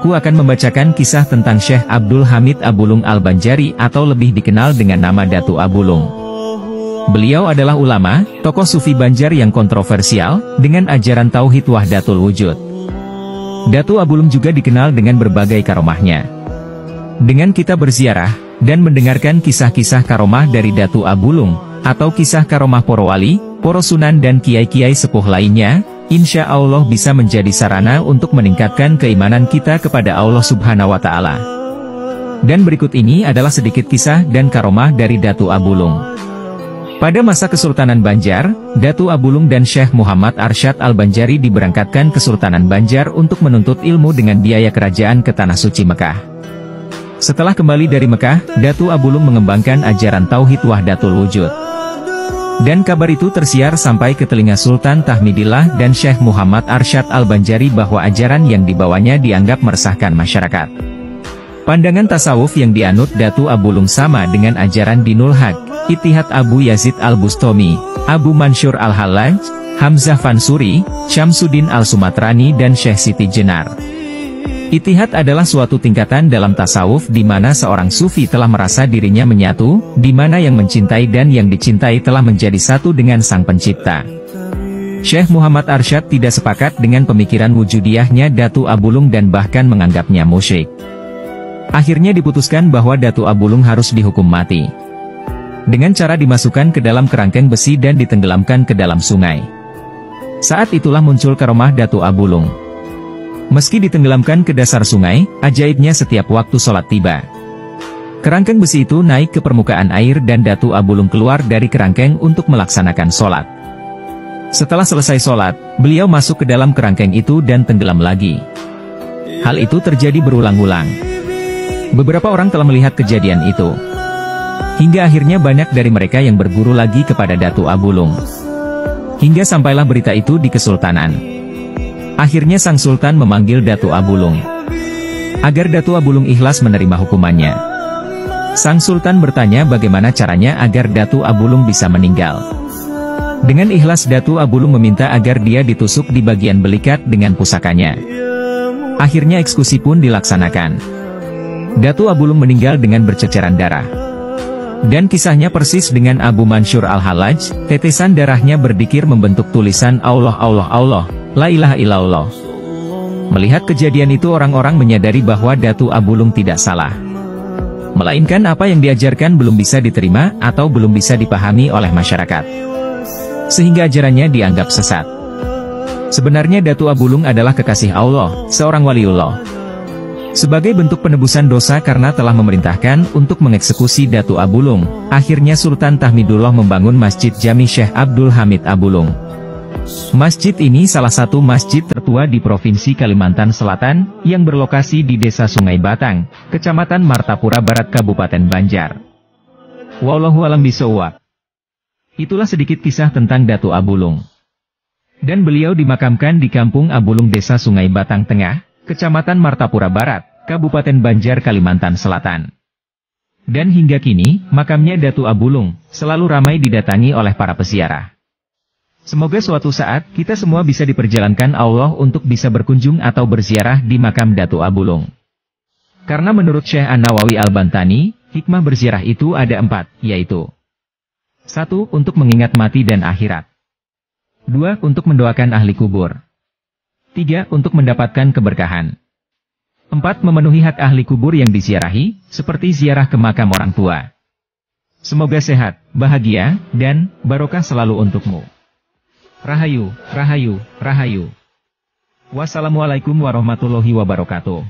Aku akan membacakan kisah tentang Syekh Abdul Hamid Abulung Al-Banjari atau lebih dikenal dengan nama Datu Abulung. Beliau adalah ulama, tokoh sufi Banjar yang kontroversial, dengan ajaran Tauhid Wahdatul Wujud. Datu Abulung juga dikenal dengan berbagai karomahnya. Dengan kita berziarah, dan mendengarkan kisah-kisah karomah dari Datu Abulung, atau kisah karomah para wali, para sunan dan kiai-kiai sepuh lainnya, insya Allah bisa menjadi sarana untuk meningkatkan keimanan kita kepada Allah Subhanahu wa Ta'ala. Dan berikut ini adalah sedikit kisah dan karomah dari Datu Abulung. Pada masa Kesultanan Banjar, Datu Abulung dan Syekh Muhammad Arsyad Al-Banjari diberangkatkan ke Kesultanan Banjar untuk menuntut ilmu dengan biaya kerajaan ke Tanah Suci Mekah. Setelah kembali dari Mekah, Datu Abulung mengembangkan ajaran Tauhid Wahdatul Wujud. Dan kabar itu tersiar sampai ke telinga Sultan Tahmidillah dan Syekh Muhammad Arsyad Al-Banjari bahwa ajaran yang dibawanya dianggap meresahkan masyarakat. Pandangan tasawuf yang dianut Datu Abulung sama dengan ajaran Dinul Haq, Ittihad Abu Yazid Al-Bustami, Abu Mansur Al-Hallaj, Hamzah Fansuri, Syamsuddin Al-Sumatrani dan Syekh Siti Jenar. Ittihad adalah suatu tingkatan dalam tasawuf di mana seorang sufi telah merasa dirinya menyatu, di mana yang mencintai dan yang dicintai telah menjadi satu dengan Sang Pencipta. Syekh Muhammad Arsyad tidak sepakat dengan pemikiran wujudiyahnya Datu Abulung dan bahkan menganggapnya musyrik. Akhirnya diputuskan bahwa Datu Abulung harus dihukum mati, dengan cara dimasukkan ke dalam kerangkeng besi dan ditenggelamkan ke dalam sungai. Saat itulah muncul karomah Datu Abulung. Meski ditenggelamkan ke dasar sungai, ajaibnya setiap waktu sholat tiba, kerangkeng besi itu naik ke permukaan air dan Datu Abulung keluar dari kerangkeng untuk melaksanakan sholat. Setelah selesai sholat, beliau masuk ke dalam kerangkeng itu dan tenggelam lagi. Hal itu terjadi berulang-ulang. Beberapa orang telah melihat kejadian itu. Hingga akhirnya banyak dari mereka yang berguru lagi kepada Datu Abulung. Hingga sampailah berita itu di Kesultanan. Akhirnya Sang Sultan memanggil Datu Abulung, agar Datu Abulung ikhlas menerima hukumannya. Sang Sultan bertanya bagaimana caranya agar Datu Abulung bisa meninggal. Dengan ikhlas Datu Abulung meminta agar dia ditusuk di bagian belikat dengan pusakanya. Akhirnya eksekusi pun dilaksanakan. Datu Abulung meninggal dengan berceceran darah. Dan kisahnya persis dengan Abu Mansur Al-Hallaj, tetesan darahnya berdikir membentuk tulisan Allah Allah Allah, La ilaha illallah. Melihat kejadian itu orang-orang menyadari bahwa Datu Abulung tidak salah, melainkan apa yang diajarkan belum bisa diterima atau belum bisa dipahami oleh masyarakat, sehingga ajarannya dianggap sesat. Sebenarnya Datu Abulung adalah kekasih Allah, seorang waliullah. Sebagai bentuk penebusan dosa karena telah memerintahkan untuk mengeksekusi Datu Abulung, akhirnya Sultan Tahmidullah membangun Masjid Jami Syekh Abdul Hamid Abulung. Masjid ini salah satu masjid tertua di Provinsi Kalimantan Selatan, yang berlokasi di Desa Sungai Batang, Kecamatan Martapura Barat Kabupaten Banjar. Wallahu a'lam bishawab. Itulah sedikit kisah tentang Datu Abulung. Dan beliau dimakamkan di Kampung Abulung Desa Sungai Batang Tengah, Kecamatan Martapura Barat, Kabupaten Banjar, Kalimantan Selatan. Dan hingga kini, makamnya Datu Abulung selalu ramai didatangi oleh para peziarah. Semoga suatu saat, kita semua bisa diperjalankan Allah untuk bisa berkunjung atau berziarah di makam Datu Abulung. Karena menurut Syekh An-Nawawi Al-Bantani, hikmah berziarah itu ada 4, yaitu 1. Untuk mengingat mati dan akhirat. 2. Untuk mendoakan ahli kubur. 3. Untuk mendapatkan keberkahan. 4. Memenuhi hak ahli kubur yang diziarahi, seperti ziarah ke makam orang tua. Semoga sehat, bahagia, dan barokah selalu untukmu. Rahayu, rahayu, rahayu. Wassalamualaikum warahmatullahi wabarakatuh.